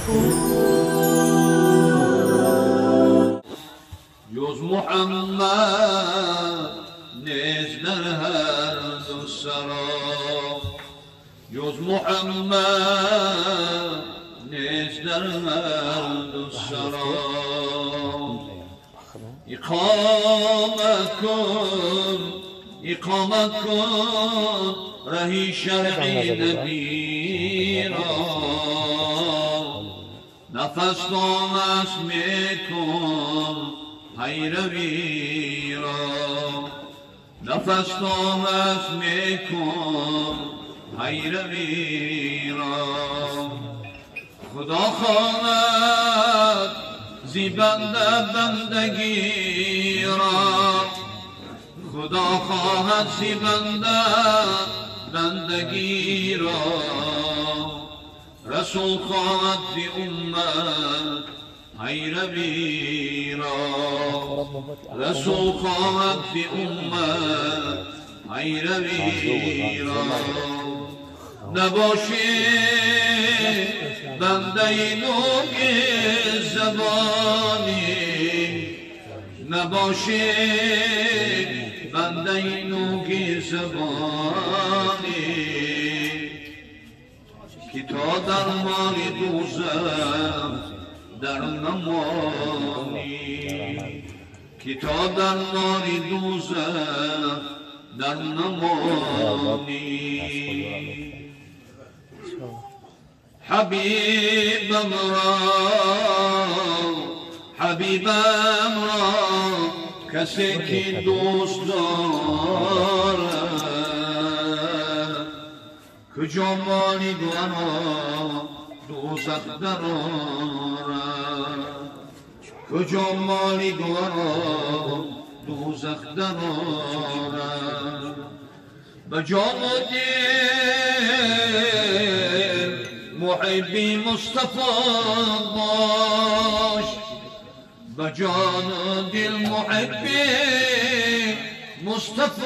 جز محمد نیست در هر دو سرا، جز محمد نیست در هر دو سرا. اقامت کن رهی شرعی نبی را، نفس نامش میکن پیروی را، نفس نامش میکن پیروی را. خدا خواهد زی بنده بندگی را، خدا خواهد زی بنده بندگی را. رسول خواهد زی امت پیروی را، رسول خواهد زی امت پیروی را. نباشی بنده نوک زبانی، نباشی بنده نوک زبانی، که تا در مال دوزخ در نمانی، که تا در مال دوزخ در نمانی. حبیبم را حبیبم را کسی که دوست دارد، کجا مالی دارد دوزخ درآرد، کجا مالی دارد دوزخ درآرد. به جان و دل محبی مصطفی باش، به جان و دل محبی مصطفی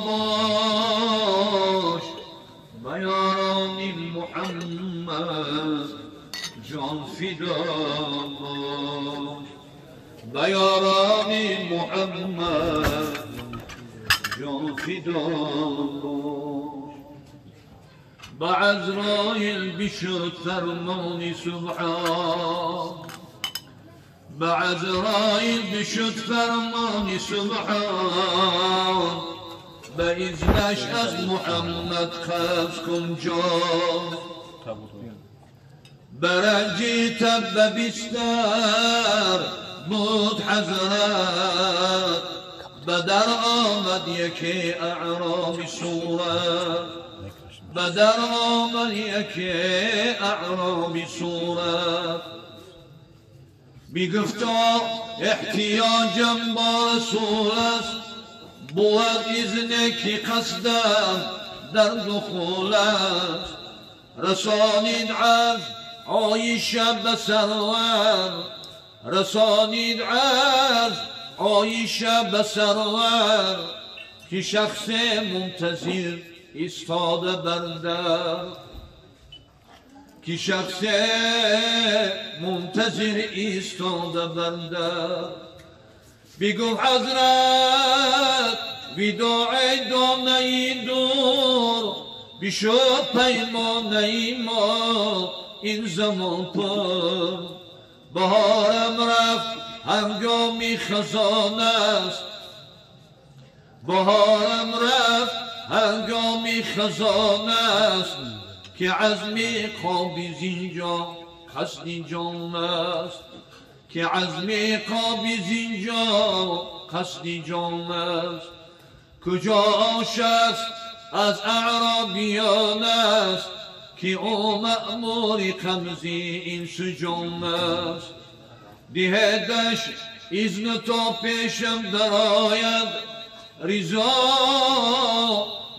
باش. به یاران محمد جان فدا باش، به یاران محمد جان فدا باش. با عزرایل بشد فرمان سبحان، با عزرایل بشد فرمان سبحان. به اذنش از محمد قبض کن جان، برنجی تب بستر بود حضرت. بدر آمد یکی اعرابی صورت، بدر آمد یکی اعرابی صورت. بگفتا احتیاجم با رسول است، بود اذن که قصدم در دخول است. رسانید از عایشه به سرور، رسانید از عایشه به سرور. که شخص منتظر ایستاده بر در، که شخص منتظر ایستاده بر در. بگو حضرت وداع دانه دور، بشد پیمانه ما این زمان پر. بهارم رفت هنگامی خزان است، بهارم رفت هنگامی خزان است. که عزمی قابض اینجا قصد جان است، که عزمی قابض اینجا قصد جان است. کجا شخص از اعرابیان است، که او مأمور قمزی این سجان است. دهدش اذن تا پیشم درآید، رضا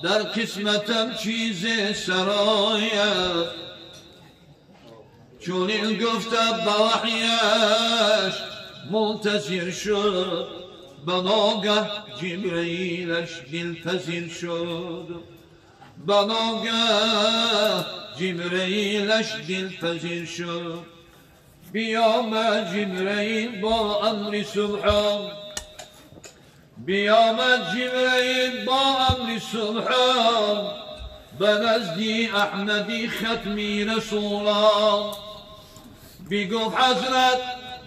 در قسمتم چیز سرایت. چون این گفته به وحیش منتظر شد، به ناگه جبرئیلش دلپذیر شد. بناگه جبرئیلش دلپذیر شد بیامد جبرئیل با امر سبحان بیامد جبرئیل با امر سبحان به نزدی احمدی ختمی رسولان بگفت حضرت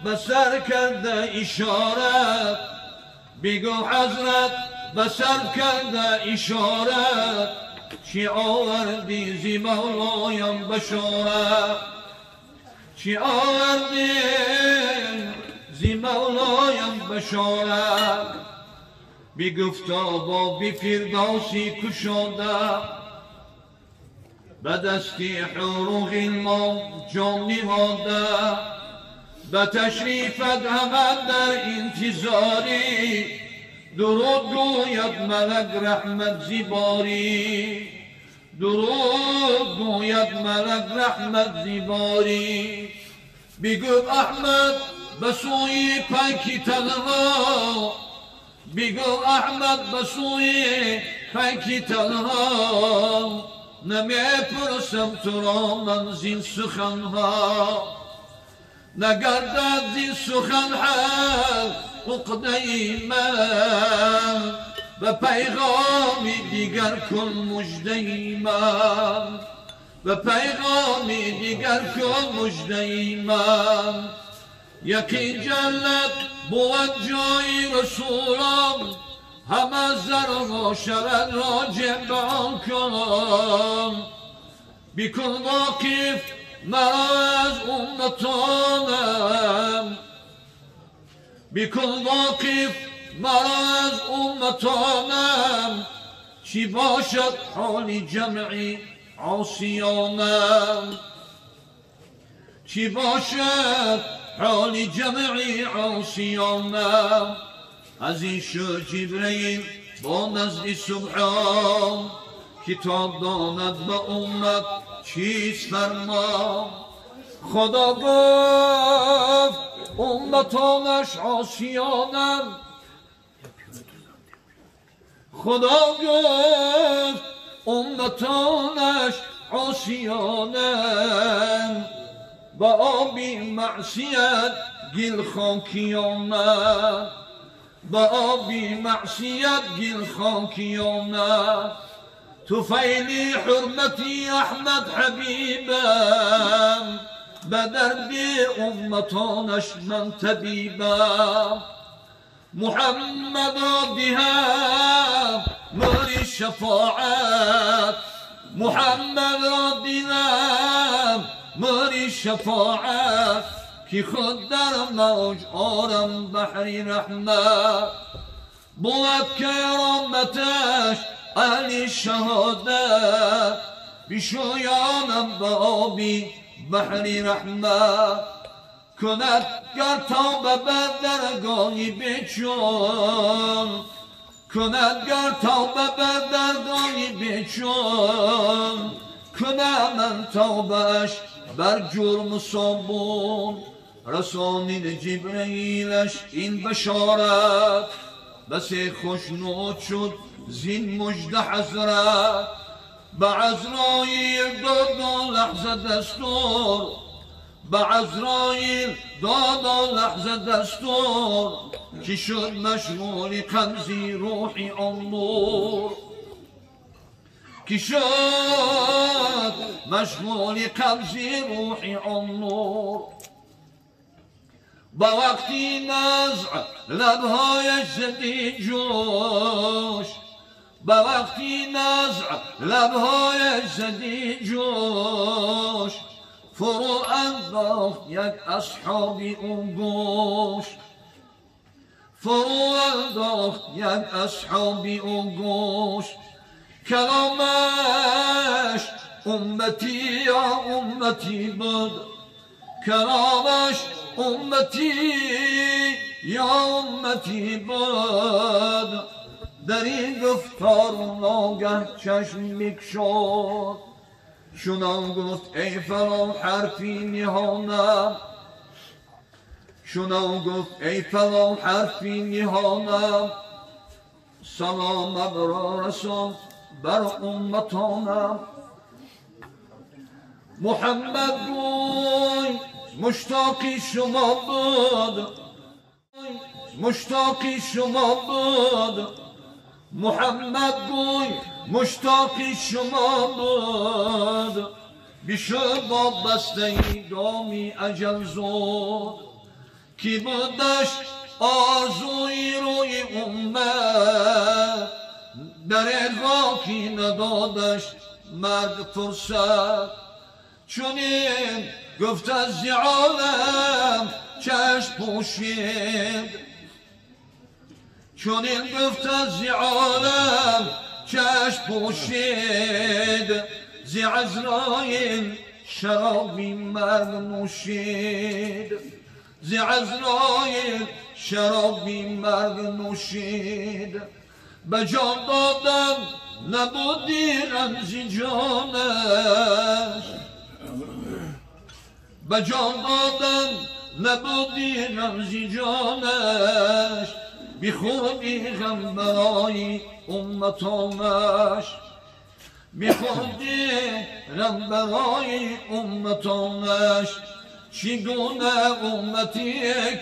به سر کرده اشارت بگفت حضرت به سر کرده اشارت چی آوردی زی مولایم بشارت چی آوردی زی مولایم بشارت بگفتا با بی فردوسی کشاده به دستی حروق ما جان نهاده به تشریفت همه در انتظاری درود گوید ملک رحمت زیباری درود گوید ملک رحمت زیباری بگو احمد به سوی پاکی تنها بگو احمد به سوی پاکی تنها نمی پرسم تو را من زین سخنها نگردد زین سخن عقده من به پیغامی دیگر کن مژده من به پیغامی دیگر کن مژده من یکی جنت بود جای رسولان همه زر و شرد را جمع کن بکن واقف مرا از امتانم بکن واقف مرا از امتانم چی باشد حال جمعی عاصیانم چی باشد حال جمعی عاصیانم از این شد جبرئیل با نزد سبحان کتاب داند به امت چیست فرمان خدا گفت امتانش عاصیانم خدا گفت امتانش عاصیانم با آبی معصیت گل خاکیانم با آبی معصیت گل خاکیانم تو فیلی حرمتی احمد حبیبم به درد امتانش من طبیبم محمد را دهم مری شفاعت محمد را دهم مری شفاعت که خود در موج آرم بحری رحمت بود کرامتش علی شهادت بشویانم به آبی بحری رحمت کند گر توبه بر درگاهی بچون کند گر توبه بر درگاهی بچون کنم من توبهش بر جرم صابون رسانید جبرئیلش این بشارت بس خوشنود شد زین مجد حضرت به عزراییل داد لحظه دستور به عزراییل داد لحظه دستور که شد مشغول قبضی روحی آن نور که شد مشغول قبضی روحی آن نور با وقتی نزع لبهایش زدی جوش با وقتی نزع لبهایش زدی جوش فرو انداخت یک اصحابی اون گوش فرو انداخت یک اصحابی اون گوش کلامش امتی یا امتی بود کلامش امتی یا امتی بود در این گفتار ناگه چشم بگشاد چنان گفت ای فلان حرفی نهانم چنان گفت ای فلان حرفی نهانم سلامم را رسان بر امتانم. محمد گوی مشتاقی شما بود، مشتاقی شما بود. محمد گوی مشتاقی شما بود. بیشد با بسته دامی اجل زود. کی بودش آرزوی روی امت، در خاکی ندادش مرگ فرصت. چونین گفت از عالم چشم پوشید، چونین گفت از عالم چشم پوشید. زی عزرایل شرابی مرگ نوشید، زی عزرایل شرابی مرگ نوشید. به جان دادن نبودی رمزی جانش، به جان دادن نبودی رمزی جانش. بی خوردی غم برای امتانش، بی خوردی غم برای امتانش. چگونه امتی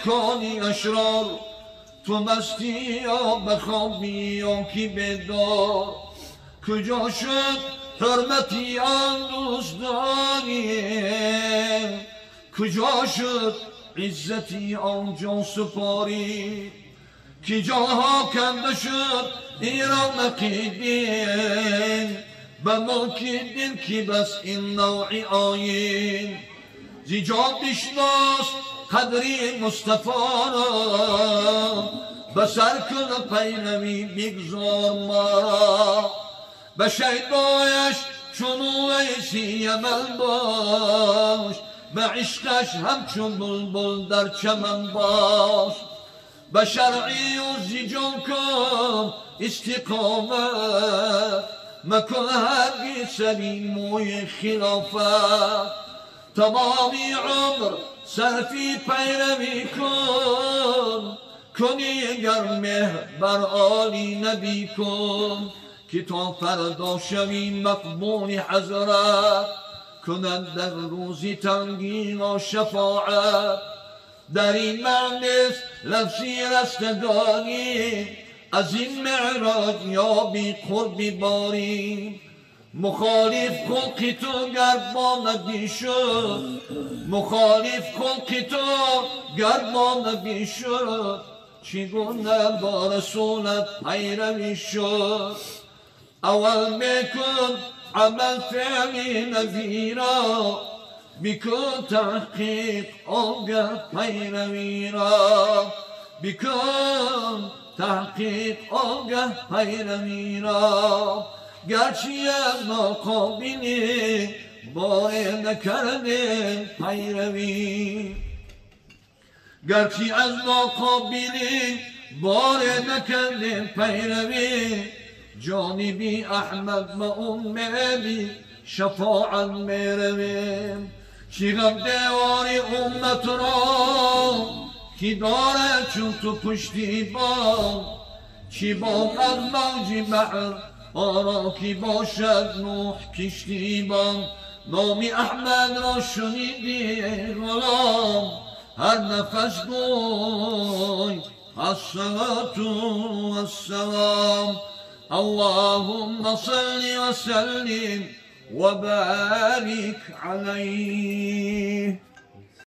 کانی اشرار، تو مستی یا بخوابی یا کی بیدار. کجا شد حرمتی آن دوستانی، کجا شد عزتی آن جان سپاری. کی جاها کنده شد ایران نقیدین، به ملکی دل کی بس این نوعی آیین. زی جان بشناس قدری مصطفی را، به سر کن پیروی بگذار ما. به شیدایش چون ویسی عمل باش، به عشقش همچون بلبل در چمن باش. به شرعی و زی جان کن استقامت، مکن هرگز سری موی خلافت. تمامی عمر صرفی پیروی کن، کنی گر مهر بر آلی نبی کن. که تا فردا شوی مقبول حضرت، کنند در روزی تنگین و شفاعت. در این مجلس لفظی رستگاری، از این معراج یا بی قربی باری. مخالف خلقی تو گردان شد، مخالف خلقی تو گردان شد. چگونه با رسولت پیروی شد. اول میکن عمل فعلی نبی را، بکن تحقیق آگه پیروی را. بکن تحقیق آگه پیروی را. گرچه از ناقابلی باره نکرده پیروی، گرچه از ناقابلی باره نکرده پیروی. جانبی احمد و امیدی شفاعت میرویم. چیغم دیواری امت را، کی داره چون تو پشتیبان. چی با از موجی بحر آرا کی باشد نوح کشتیبان. نامی احمد را شنیدی غلام، هر نفس گوی الصلاة والسلام. اللهم صل وسلم وبارك عليه.